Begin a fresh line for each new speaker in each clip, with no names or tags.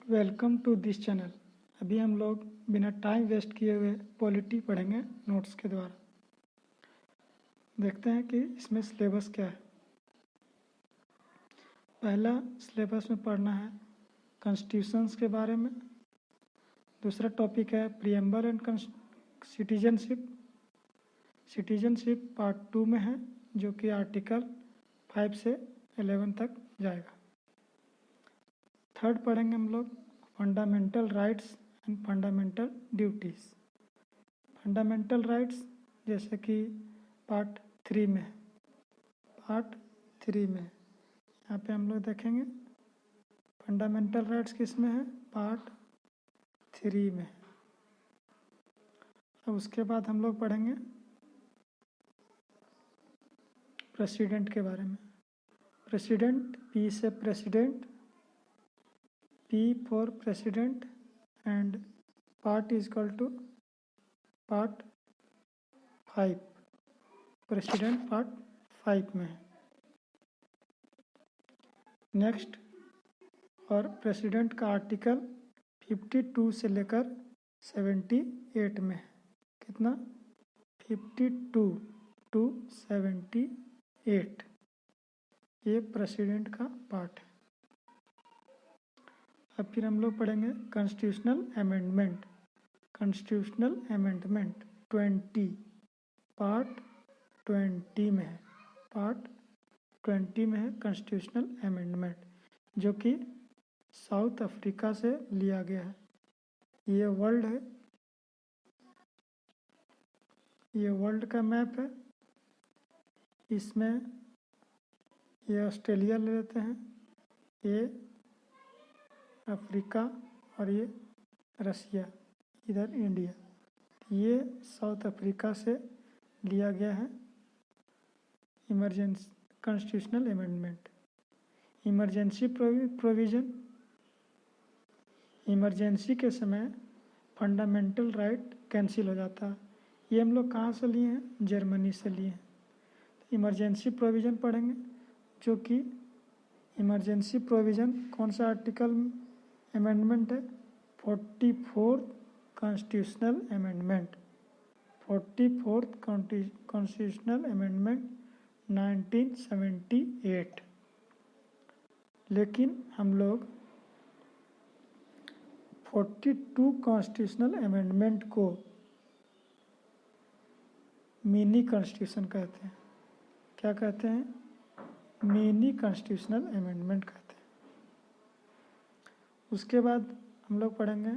Welcome to this channel. अभी हम लोग बिना टाइम वेस्ट किए हुए पॉलिटी पढ़ेंगे नोट्स के द्वारा। देखते हैं कि इसमें सिलेबस क्या है। पहला सिलेबस में पढ़ना है कॉन्स्टिट्यूशंस के बारे में। दूसरा टॉपिक है preamble and citizenship. Citizenship part 2 में है, जो कि आर्टिकल 5 से 11 तक जाएगा। थर्ड पढ़ेंगे हम लोग fundamental rights and fundamental duties. Fundamental rights जैसे कि पार्ट 3 में है। पार्ट 3 में यहाँ पे हम लोग देखेंगे फंडामेंटल राइट्स किस में है, पार्ट 3 में। अब उसके बाद हम लोग पढ़ेंगे प्रेसिडेंट के बारे में। प्रेसिडेंट, पी से president, P for president, and part is equal to part 5। President part 5 में है। नेक्स्ट, और प्रेसिडेंट का आर्टिकल 52 से लेकर 78 में है। कितना? 52 to 78। ये प्रेसिडेंट का पार्ट है। अब फिर हम लोग पढ़ेंगे constitutional amendment. Constitutional amendment 20 part 20 में है। पार्ट 20 में है कॉन्स्टिट्यूशनल अमेंडमेंट, जो कि साउथ अफ्रीका से लिया गया है। ये वर्ल्ड है, ये वर्ल्ड का मैप है। इसमें ये ऑस्ट्रेलिया ले लेते हैं, ये अफ्रीका, और ये रसिया, इधर इंडिया। ये साउथ अफ्रीका से लिया गया है emergency constitutional amendment. Emergency provision, emergency के समय फंडामेंटल राइट कैंसिल हो जाता है। ये हम लोग कहाँ से लिए हैं? जर्मनी से लिए हैं। इमरजेंसी प्रोविज़न पढ़ेंगे, जो कि इमरजेंसी प्रोविज़न कौन सा आर्टिकल अमेंडमेंट है? 44th constitutional amendment. 44th constitutional amendment 1978। लेकिन हम लोग 42 कॉन्स्टिट्यूशनल अमेंडमेंट को मिनी कॉन्स्टिट्यूशन कहते हैं। क्या कहते हैं? मिनी कॉन्स्टिट्यूशनल अमेंडमेंट कहते हैं। उसके बाद हम लोग पढ़ेंगे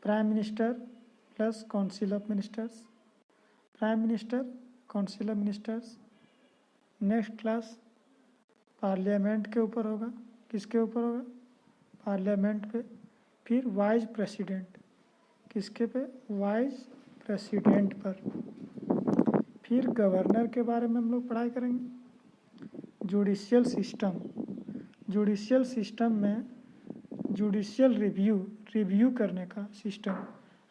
prime minister plus council of ministers. Prime minister, council of ministers. Next class parliament के ऊपर होगा। किसके ऊपर होगा? पार्लियामेंट पे। फिर वाइस प्रेसिडेंट, किसके पे? वाइस प्रेसिडेंट पर। फिर गवर्नर के बारे में हम लोग पढ़ाई करेंगे। जुडिशियल सिस्टम, जुडिशियल सिस्टम में जुडिशियल रिव्यू करने का सिस्टम।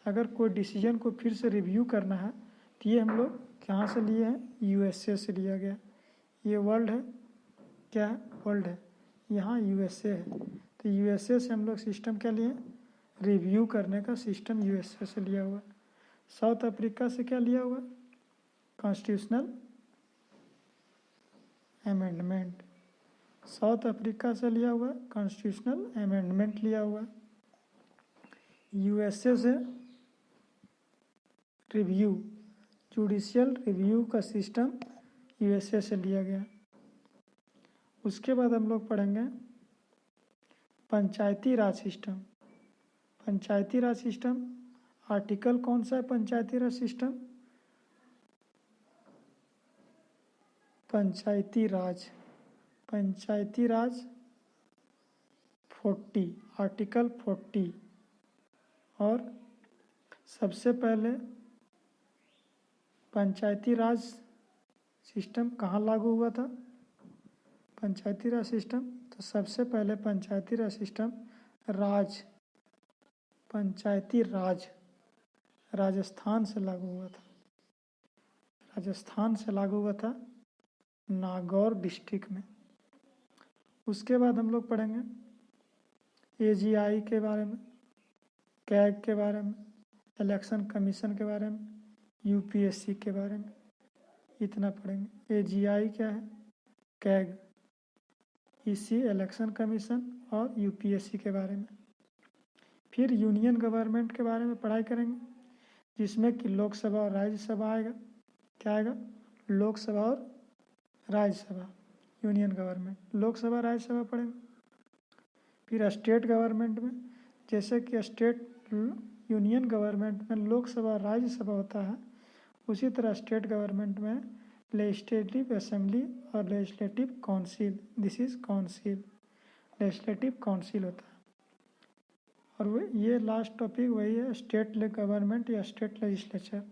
अगर कोई डिसीजन को फिर से रिव्यू करना है तो ये हम लोग कहाँ से लिए हैं? यूएसए से लिया गया। ये वर्ल्ड है, क्या है? वर्ल्ड है। यहाँ यूएसए है, तो यूएसए से हम लोग सिस्टम क्या लिए? रिव्यू करने का सिस्टम यूएसए से लिया हुआ। साउथ अफ्रीका से क्या लिया हुआ? Constitutional amendment. साउथ अफ्रीका से लिया हुआ कॉन्स्टिट्यूशनल अमेंडमेंट लिया हुआ। यूएसए से रिव्यू, जुडिशियल रिव्यू का सिस्टम यूएसए से लिया गया। उसके बाद हम लोग पढ़ेंगे पंचायती राज सिस्टम। पंचायती राज सिस्टम आर्टिकल कौन सा है? पंचायती राज सिस्टम, पंचायती राज, पंचायती राज 40, आर्टिकल 40। और सबसे पहले पंचायती राज सिस्टम कहाँ लागू हुआ था? पंचायती राज सिस्टम, तो सबसे पहले पंचायती राज सिस्टम पंचायती राज राजस्थान से लागू हुआ था। राजस्थान से लागू हुआ था, नागौर डिस्ट्रिक्ट में। उसके बाद हम लोग पढ़ेंगे AGI के बारे में, कैग के बारे में, इलेक्शन कमीशन के बारे में, UPSC के बारे में, इतना पढ़ेंगे। AGI क्या है, कैग, EC इलेक्शन कमीशन और UPSC के बारे में। फिर यूनियन गवर्नमेंट के बारे में पढ़ाई करेंगे, जिसमें कि लोकसभा और राज्यसभा आएगा। क्या आएगा, लोकसभा और राज्यसभा, यूनियन गवर्नमेंट, लोकसभा राज्यसभा पढ़ेंगे। फिर स्टेट गवर्नमेंट में, जैसे कि स्टेट यूनियन गवर्नमेंट में लोकसभा राज्यसभा होता है, उसी तरह स्टेट गवर्नमेंट में लेजिस्लेटिव असेंबली और legislative council, this is council, legislative council होता है। और वो ये लास्ट टॉपिक वही है, स्टेट गवर्नमेंट या स्टेट लेजिस्लेचर।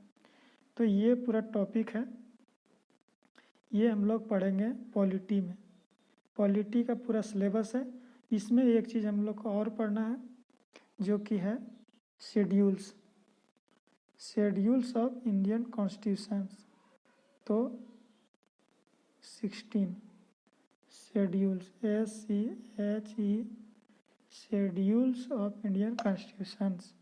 तो ये पूरा टॉपिक है, ये हम लोग पढ़ेंगे पॉलिटी में। पॉलिटी का पूरा सिलेबस है। इसमें एक चीज़ हम लोग को और पढ़ना है, जो कि है schedules, schedules of Indian constitutions. तो 16 schedules, SCHE, schedules of Indian constitutions.